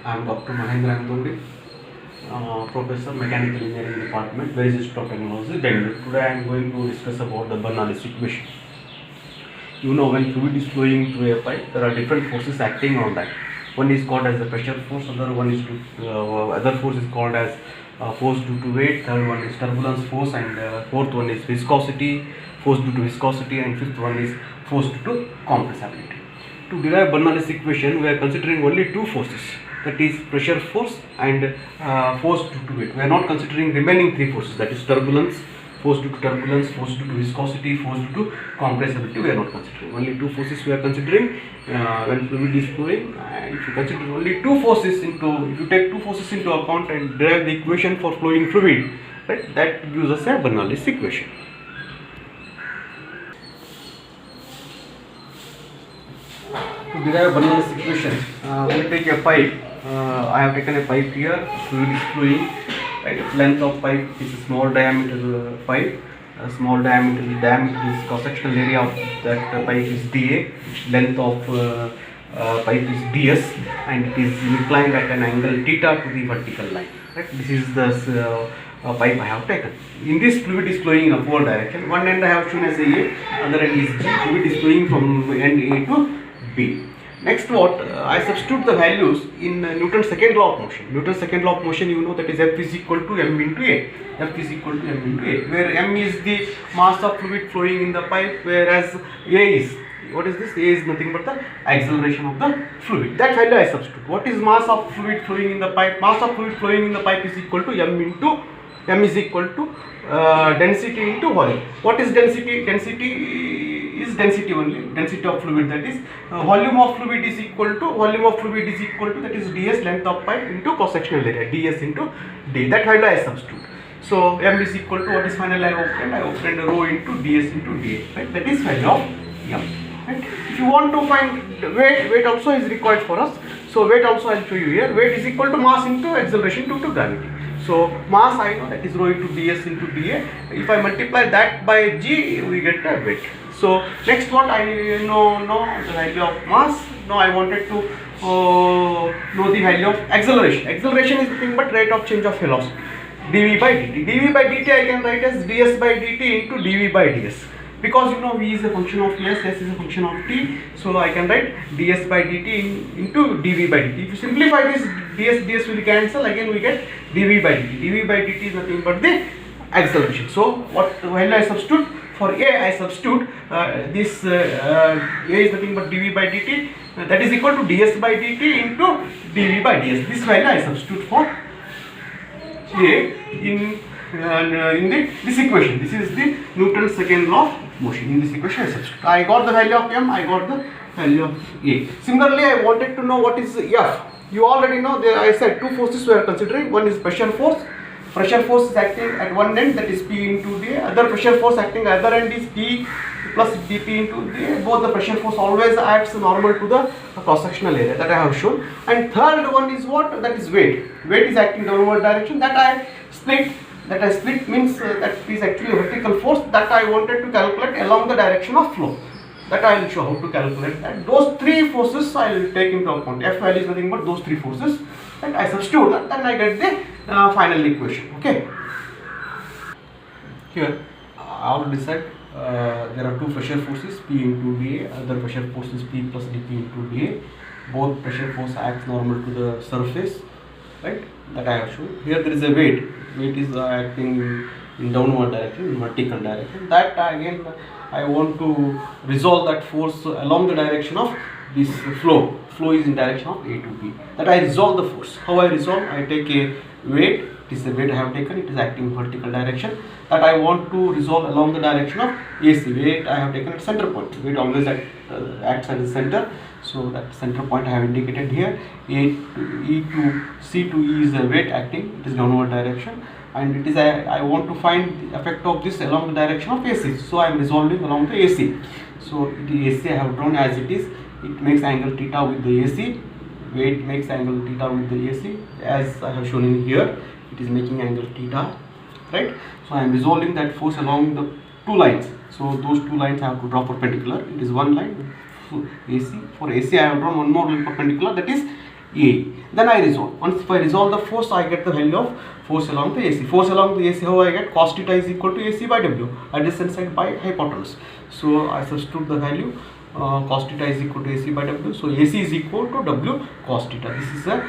I am Dr. Mahendra Andoli, Professor Mechanical Engineering Department, Very Institute of Technology, Bangalore. Today I am going to discuss about the Bernoulli's equation. You know, when fluid is flowing through a pipe, there are different forces acting on that. One is called as the pressure force, other force is called as force due to weight, third one is turbulence force, and fourth one is viscosity, force due to viscosity, and fifth one is force due to compressibility. To derive Bernoulli's equation, we are considering only two forces, that is pressure force and force due to weight. We are not considering remaining three forces, that is turbulence, force due to turbulence, force due to viscosity, force due to compressibility. We are not considering. Only two forces we are considering when fluid is flowing. If you consider only two forces if you take two forces into account and derive the equation for flowing fluid, right, that gives us a Bernoulli's equation. To derive Bernoulli's equation, we take a pipe. I have taken a pipe here. Fluid is flowing. Right? Length of pipe is a small diameter pipe. Small diameter is cross-sectional area of that pipe is dA. Length of pipe is ds, and it is inclined at an angle theta to the vertical line. Right? This is the pipe I have taken. In this, fluid is flowing in upward direction. One end I have shown as A, other end is G. Fluid is flowing from end A to B. Next, I substitute the values in Newton's second law of motion. Newton's second law of motion, you know, that is F is equal to m into A. F is equal to m into A, where m is the mass of fluid flowing in the pipe, whereas A is, what is this? A is nothing but the acceleration of the fluid. That value I substitute. What is mass of fluid flowing in the pipe? Mass of fluid flowing in the pipe is equal to m is equal to density into volume. What is density? Density only, density of fluid, that is volume of fluid is equal to that is ds, length of pipe, into cross sectional area, ds into d. That value I substitute. So m is equal to, what is final I obtained rho into ds into da, right? That is value of m. Right? If you want to find weight also is required for us. So weight also I will show you here. Weight is equal to mass into acceleration due to gravity. So mass I know, that is rho into ds into da. If I multiply that by g, we get a weight. So next, what I know the value of mass. Now I wanted to know the value of acceleration. Acceleration is nothing but rate of change of velocity, dv by dt. dv by dt I can write as ds by dt into dv by ds, because you know v is a function of s is a function of t. So I can write ds by dt into dv by dt. If you simplify this, ds will cancel. Again we get dv by dt. dv by dt is nothing but the acceleration. So what value I substitute? For A, I substitute this A is nothing but dv by dt, that is equal to ds by dt into dv by ds. This value I substitute for A in this equation. This is the Newton's second law of motion. In this equation I substitute. I got the value of m, I got the value of A. Similarly, I wanted to know what is F. You already know, there I said two forces we are considering. One is pressure force. Pressure force is acting at one end, that is P into dA. Other pressure force acting at other end is P plus dP into dA. Both the pressure force always acts normal to the cross-sectional area, that I have shown. And third one is what? That is weight. Weight is acting downward direction, that I split. That I split means that is actually a vertical force that I wanted to calculate along the direction of flow. That I will show how to calculate that. Those three forces I will take into account. F value is nothing but those three forces, and I substitute that, then I get the final equation. Okay. Here I already said there are two pressure forces, P into dA. Other pressure force is P plus dP into dA. Both pressure force acts normal to the surface, right? That I have shown. Here there is a weight. Weight is acting in downward direction, in vertical direction. That again I want to resolve that force along the direction of this flow. Flow is in direction of A to B. That I resolve the force. How I resolve? I take a weight. It is the weight I have taken. It is acting in vertical direction. That I want to resolve along the direction of AC. Weight I have taken at center point. Weight always acts at the center. So that center point I have indicated here. A to E to C to E is the weight acting. It is downward direction. And it is I want to find the effect of this along the direction of AC. So I am resolving along the AC. So the AC I have drawn as it is. It makes angle theta with the AC. Weight makes angle theta with the AC. As I have shown in here, it is making angle theta, right? So I am resolving that force along the two lines. So those two lines I have to draw perpendicular. It is one line AC. For AC I have drawn one more line perpendicular, that is A. Then I resolve. Once if I resolve the force, I get the value of force along the AC. Force along the AC, how I get? Cos theta is equal to AC by W, adjacent side by hypotenuse. So I substitute the value. Cos theta is equal to AC by W. So AC is equal to W cos theta. This is the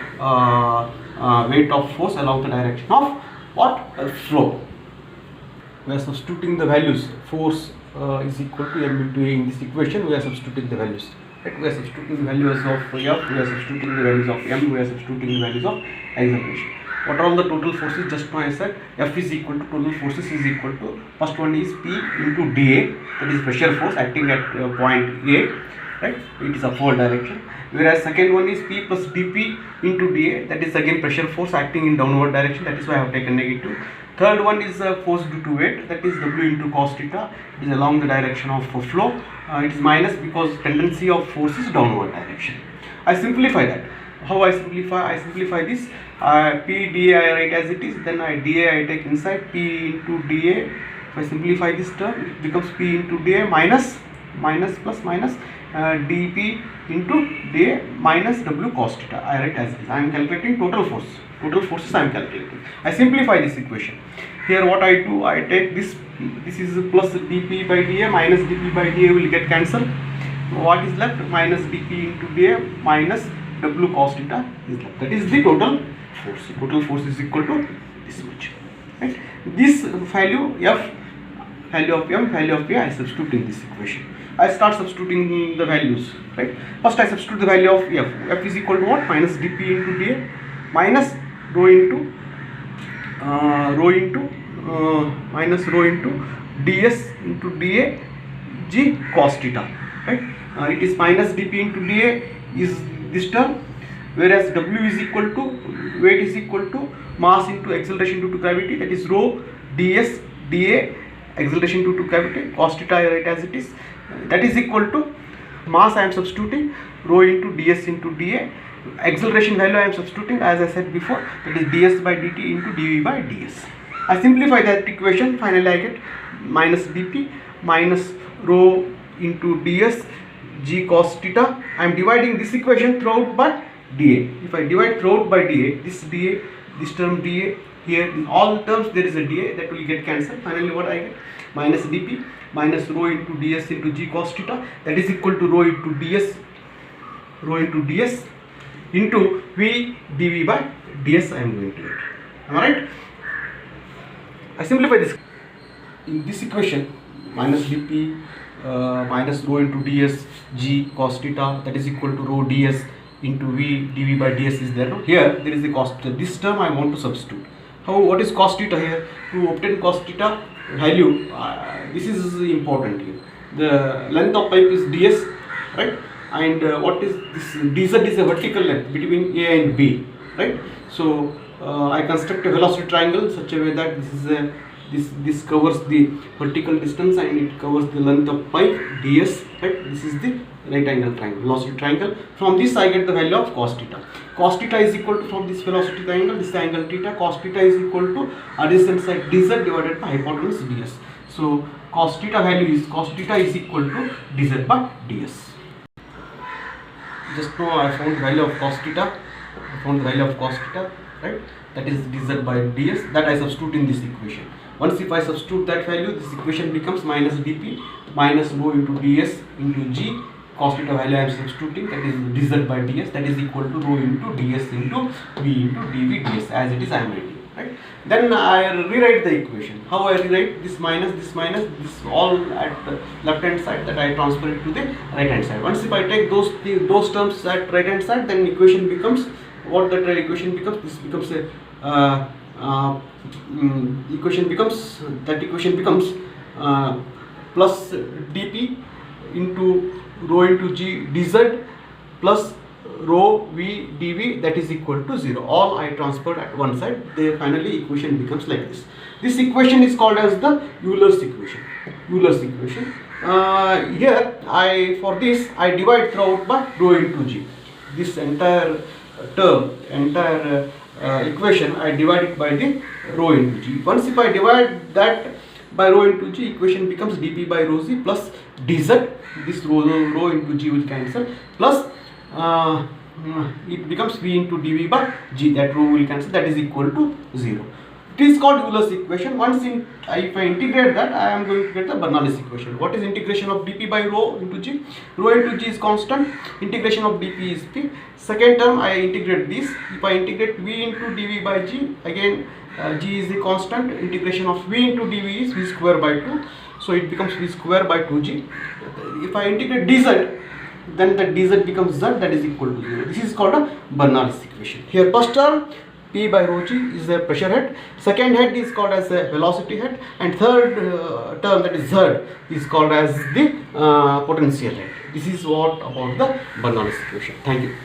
weight of force along the direction of what? Flow. We are substituting the values. Force is equal to M into A in this equation. We are substituting the values. Right? We are substituting the values of F. We are substituting the values of M. We are substituting the values of acceleration. What are all the total forces? Just now I said F is equal to total forces is equal to, first one is P into dA, that is pressure force acting at point A, right? It is upward direction. Whereas second one is P plus dP into dA, that is again pressure force acting in downward direction, that is why I have taken negative. Third one is force due to weight, that is W into cos theta, it is along the direction of flow. It is minus because tendency of force is downward direction. I simplify that. How I simplify? I simplify this. P dA I write as it is, then I dA I take inside, P into dA. If I simplify this term, it becomes P into dA minus plus minus dP into dA minus W cos theta. I write as it is. I am calculating total force. Total forces I am calculating. I simplify this equation. Here what I do, I take this is plus dP by dA minus dP by dA will get cancelled. What is left? Minus dP into dA minus W cos theta is left. That is the total force. Total force is equal to this much. Right? This value F, value of M, value of P, I substitute in this equation. I start substituting the values. Right? First I substitute the value of F. F is equal to what? Minus dP into dA minus rho into minus rho into ds into dA g cos theta. Right? It is minus dP into dA is this term, whereas W is equal to weight is equal to mass into acceleration due to gravity, that is rho ds dA acceleration due to gravity cos theta I write as it is, that is equal to mass I am substituting rho into ds into dA, acceleration value I am substituting as I said before, that is ds by dt into dv by ds. I simplify that equation, finally I get minus dP minus rho into ds g cos theta. I am dividing this equation throughout by dA. If I divide throughout by dA, this term dA, here in all terms there is a dA, that will get cancelled. Finally what I get? Minus dP minus rho into ds into g cos theta, that is equal to rho into ds into v dv by ds. I am going to get. Alright? I simplify this. In this equation, minus dP minus rho into ds g cos theta, that is equal to rho ds into v dv by ds is there. No? Here there is the cos theta. This term I want to substitute. What is cos theta here? To obtain cos theta value, this is important here. The length of pipe is ds, right? And what is this? dz is a vertical length between A and B, right? So I construct a velocity triangle in such a way that this is this covers the vertical distance and it covers the length of pipe ds, right? This is the right angle triangle, velocity triangle. From this I get the value of cos theta. Cos theta is equal to, from this velocity triangle, this angle theta, cos theta is equal to adjacent side dz divided by hypotenuse ds. So cos theta value is, cos theta is equal to dz by ds. Just now I found the value of cos theta. Right? That is dz by ds, that I substitute in this equation. Once if I substitute that value, this equation becomes minus dP minus rho into ds into g cos theta value I am substituting, that is dz by ds, that is equal to rho into ds into v into dv ds, as it is I am writing. Right? Then I rewrite the equation. How I rewrite? This minus, this all at the left hand side, that I transfer it to the right hand side. Once if I take those terms at right hand side, then equation becomes what that equation becomes. This becomes a equation becomes plus dP into rho into g dz plus rho v dv, that is equal to 0. All I transferred at one side. There finally equation becomes like this. This equation is called as the Euler's equation. Here for this I divide throughout by rho into g. This entire term, equation, I divide it by the rho into g. Once if I divide that by rho into g, equation becomes dP by rho g plus dz. This rho into g will cancel, plus it becomes V into dV by G. That rho will cancel. That is equal to 0. It is called Euler's equation. Once if I integrate that, I am going to get the Bernoulli's equation. What is integration of dP by rho into G? Rho into G is constant. Integration of dP is P. Second term, I integrate this. If I integrate V into dV by G, again G is the constant. Integration of V into dV is V square by 2. So it becomes V square by 2G. If I integrate dz, then the dz becomes z, that is equal to 0. This is called a Bernoulli's equation. Here first term P by rho G is the pressure head, second head is called as the velocity head, and third term, that is z, is called as the potential head. This is what about the Bernoulli's equation. Thank you.